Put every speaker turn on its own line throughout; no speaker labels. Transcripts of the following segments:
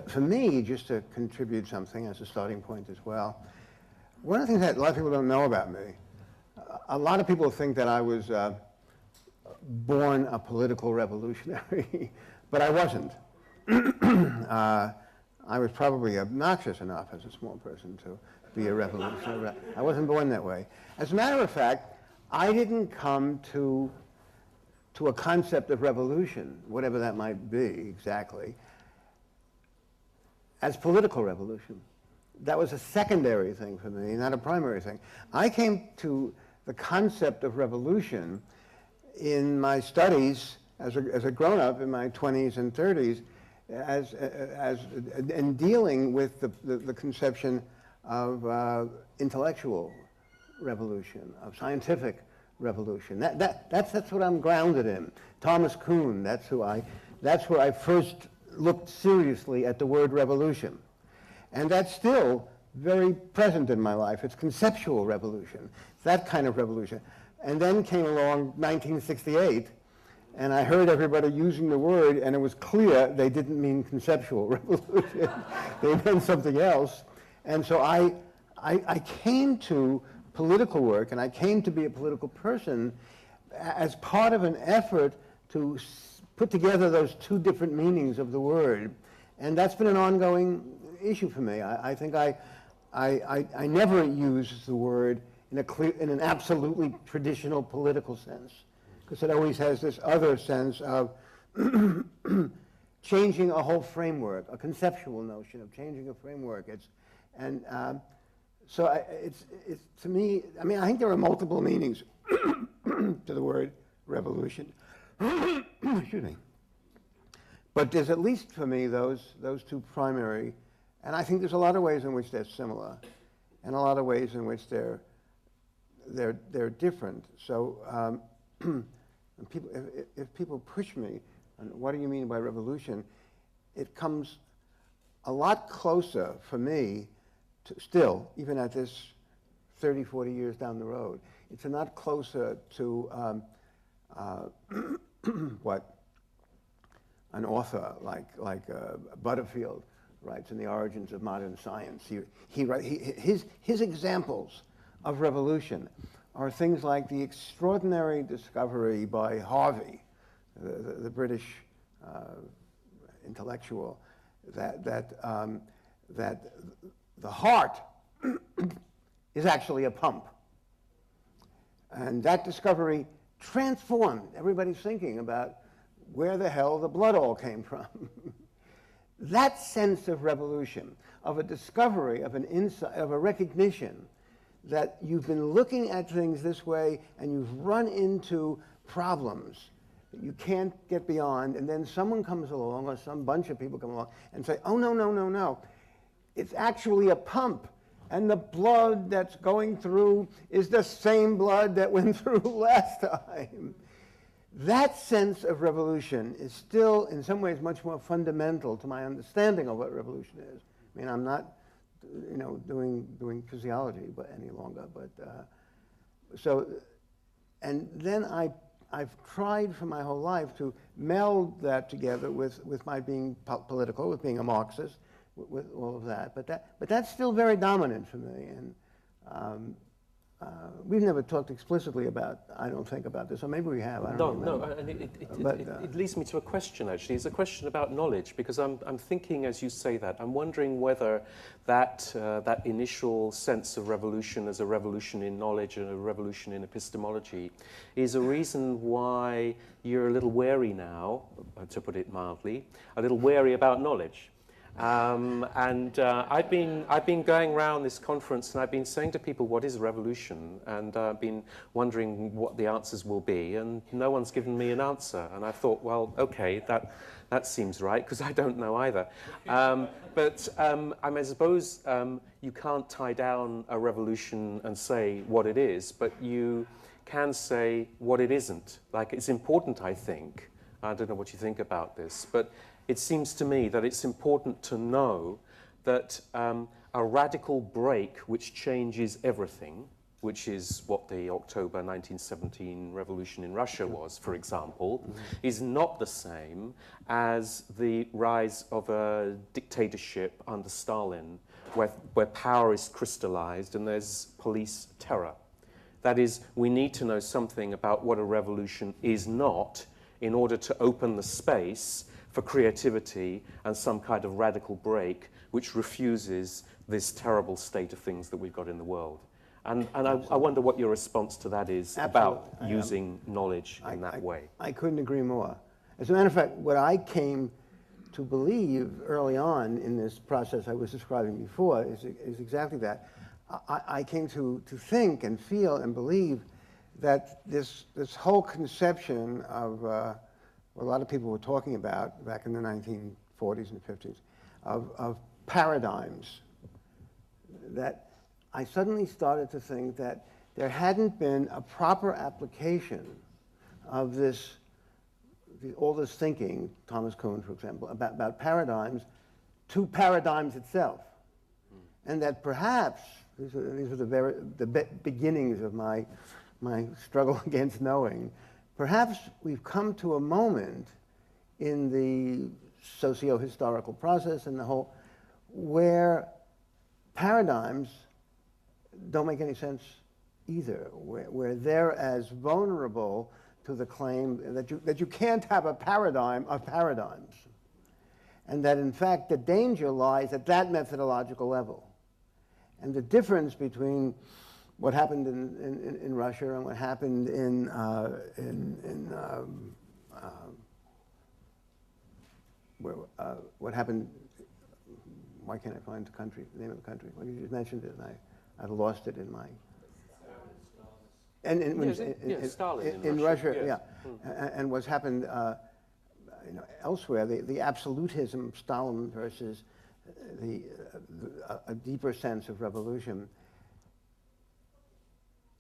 For me, just to contribute something as a starting point as well, one of the things that a lot of people don't know about me, a lot of people think that I was born a political revolutionary, but I wasn't. I was probably obnoxious enough as a small person to be a revolutionary. I wasn't born that way. As a matter of fact, I didn't come to a concept of revolution, whatever that might be exactly, as political revolution. That was a secondary thing for me, not a primary thing. I came to the concept of revolution in my studies as a grown-up in my 20s and 30s, and dealing with the conception of intellectual revolution, of scientific revolution. That's what I'm grounded in. Thomas Kuhn, that's where I first looked seriously at the word revolution. And that's still very present in my life. It's conceptual revolution, that kind of revolution. And then came along 1968, and I heard everybody using the word, and it was clear they didn't mean conceptual revolution. They meant something else. And so I came to political work, and I came to be a political person as part of an effort to put together those two different meanings of the word. And that's been an ongoing issue for me. I think I never use the word in an absolutely traditional political sense, because it always has this other sense of changing a whole framework, a conceptual notion of changing a framework. So it's to me, I mean, I think there are multiple meanings to the word revolution. Excuse me. But there's at least for me those two primary, and I think there's a lot of ways in which they're similar, and a lot of ways in which they're different. So if people push me on what do you mean by revolution, it comes a lot closer for me to still, even at this 30, 40 years down the road, it's a lot closer to what an author like Butterfield writes in The Origins of Modern Science. His examples of revolution are things like the extraordinary discovery by Harvey, the British intellectual, that the heart is actually a pump. And that discovery transformed everybody's thinking about where the hell the blood all came from. That sense of revolution, of a discovery, of an insight, of a recognition that you've been looking at things this way and you've run into problems that you can't get beyond, and then someone comes along, or some bunch of people come along and say, oh, no, no, no, no. It's actually a pump, and the blood that's going through is the same blood that went through last time. That sense of revolution is still, in some ways, much more fundamental to my understanding of what revolution is. I mean, I'm not, doing physiology any longer, but and then I've tried for my whole life to meld that together with my being political, with being a Marxist, with all of that. But that's still very dominant for me, and we've never talked explicitly about, I don't think, about this, or maybe we have. I don't know.
No, and it leads me to a question, actually. It's a question about knowledge, because I'm thinking, as you say that, I'm wondering whether that initial sense of revolution as a revolution in knowledge and a revolution in epistemology is a reason why you're a little wary now, to put it mildly, a little wary about knowledge. I've been going around this conference, and I've been saying to people, what is revolution? And I've been wondering what the answers will be, and no one's given me an answer. And I thought, well, okay, that seems right, because I don't know either. I suppose you can't tie down a revolution and say what it is, but you can say what it isn't. Like, it's important, I think. I don't know what you think about this, but it seems to me that it's important to know that a radical break which changes everything, which is what the October 1917 revolution in Russia was, for example, is not the same as the rise of a dictatorship under Stalin, where power is crystallized and there's police terror. That is, we need to know something about what a revolution is not in order to open the space for creativity and some kind of radical break which refuses this terrible state of things that we've got in the world. And I wonder what your response to that is.
Absolutely.
About using knowledge in that way.
I couldn't agree more. As a matter of fact, what I came to believe early on in this process I was describing before is exactly that. I came to think and feel and believe that this whole conception of what a lot of people were talking about back in the 1940s and 50s, of paradigms, that I suddenly started to think that there hadn't been a proper application of all this thinking, Thomas Kuhn, for example, about paradigms to paradigms itself. And that perhaps, these were the beginnings of my struggle against knowing, perhaps we've come to a moment in the socio-historical process and the whole, where paradigms don't make any sense either, where they're as vulnerable to the claim that you can't have a paradigm of paradigms, and that in fact the danger lies at that methodological level. And the difference between what happened in Russia and what happened what happened, why can't I find the country, the name of the country? Well, you just mentioned it, and I've lost it in my...
Stalin
in Russia,
yes.
yeah. And what's happened elsewhere, the absolutism of Stalin versus a deeper sense of revolution.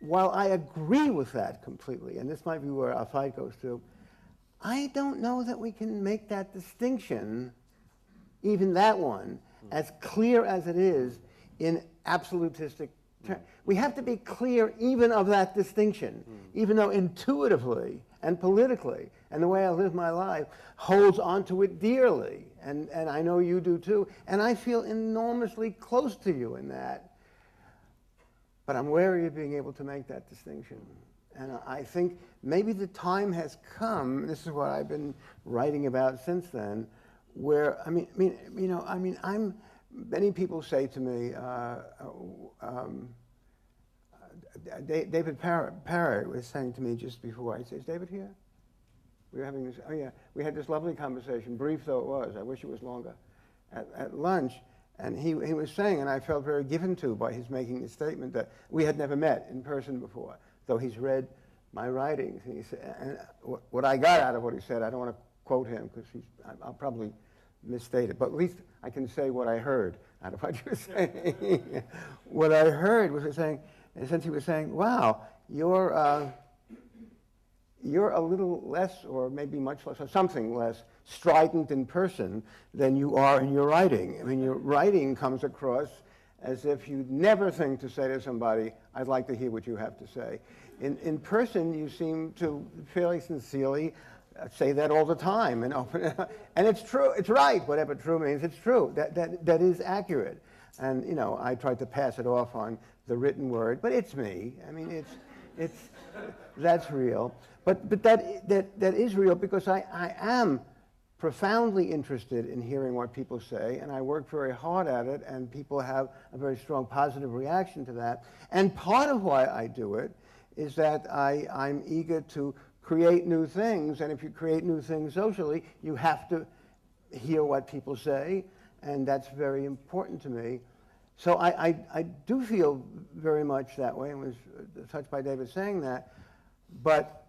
While I agree with that completely, and this might be where our fight goes to, I don't know that we can make that distinction, even that one, as clear as it is in absolutistic terms. We have to be clear even of that distinction, even though intuitively and politically, and the way I live my life, holds onto it dearly. And I know you do too, and I feel enormously close to you in that. But I'm wary of being able to make that distinction. And I think maybe the time has come, this is what I've been writing about since then, where, many people say to me, David Parrott was saying to me just before, he says, "Is David here?" We were having this, oh yeah, we had this lovely conversation, brief though it was, I wish it was longer, at lunch. And he was saying, and I felt very given to by his making the statement that we had never met in person before, though he's read my writings. And he said, and what I got out of what he said, I don't want to quote him because I'll probably misstate it, but at least I can say what I heard out of what you were saying. What I heard was saying, since he was saying, wow, you're a little less, or maybe much less, or something less strident in person than you are in your writing. I mean, your writing comes across as if you'd never think to say to somebody, I'd like to hear what you have to say. In person, you seem to fairly sincerely say that all the time and open it up. And it's true, it's right, whatever true means, it's true. That is accurate. And, I tried to pass it off on the written word, but it's me. I mean, that's real. But that is real because I am profoundly interested in hearing what people say, and I work very hard at it, and people have a very strong positive reaction to that. And part of why I do it is that I'm eager to create new things, and if you create new things socially, you have to hear what people say, and that's very important to me. So I do feel very much that way, and was touched by David saying that, but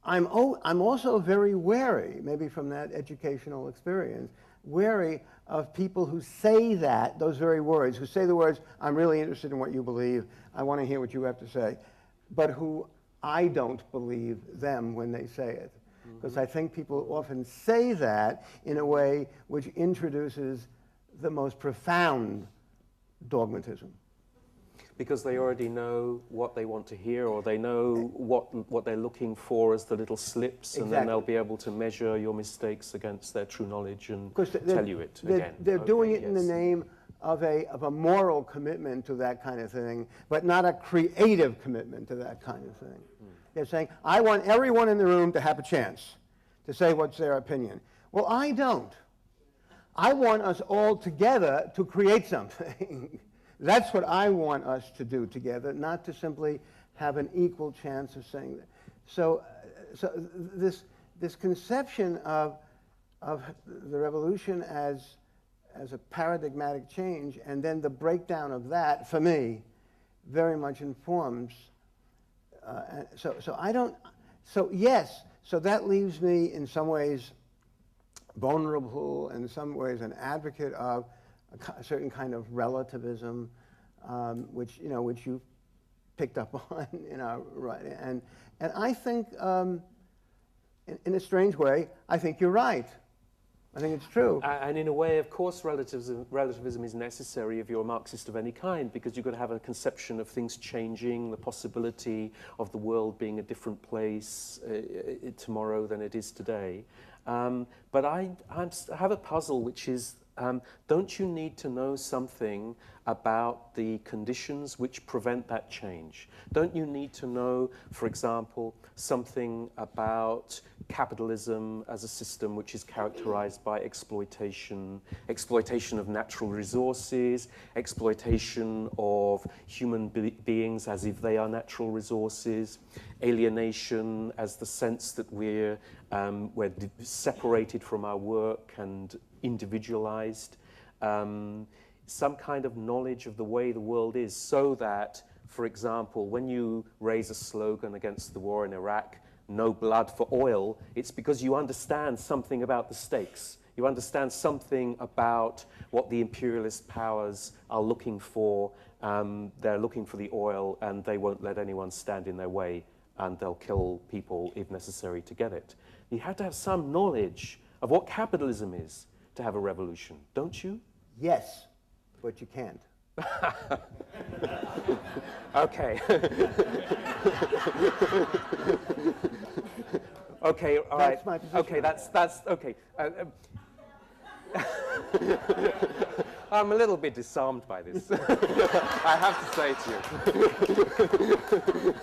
I'm also very wary, maybe from that educational experience, wary of people who say that, those very words, who say the words, I'm really interested in what you believe, I want to hear what you have to say, but who I don't believe them when they say it. Because I think people often say that in a way which introduces the most profound dogmatism.
Because they already know what they want to hear, or they know what they're looking for as the little slips, and then they'll be able to measure your mistakes against their true knowledge and tell you it again.
They're doing it in the name of a moral commitment to that kind of thing, but not a creative commitment to that kind of thing. They're saying, I want everyone in the room to have a chance to say what's their opinion. Well, I don't. I want us all together to create something. That's what I want us to do together, not to simply have an equal chance of saying that. So this conception of the revolution as a paradigmatic change, and then the breakdown of that, for me, very much informs. So that leaves me in some ways vulnerable, in some ways an advocate of a certain kind of relativism, which you picked up on in our writing, and I think, in a strange way, I think you're right. I think it's true.
And in a way, of course, relativism is necessary if you're a Marxist of any kind, because you've got to have a conception of things changing, the possibility of the world being a different place tomorrow than it is today. But I have a puzzle, which is, don't you need to know something about the conditions which prevent that change? Don't you need to know, for example, something about capitalism as a system which is characterized by exploitation of natural resources, exploitation of human beings as if they are natural resources, alienation as the sense that we're separated from our work and individualized, some kind of knowledge of the way the world is, so that, for example, when you raise a slogan against the war in Iraq, no blood for oil, it's because you understand something about the stakes. You understand something about what the imperialist powers are looking for. They're looking for the oil, and they won't let anyone stand in their way, and they'll kill people if necessary to get it. You have to have some knowledge of what capitalism is to have a revolution, don't you?
Yes, but you can't.
Okay. Okay, all right.
That's my position.
Okay, that's okay. I'm a little bit disarmed by this. I have to say to you.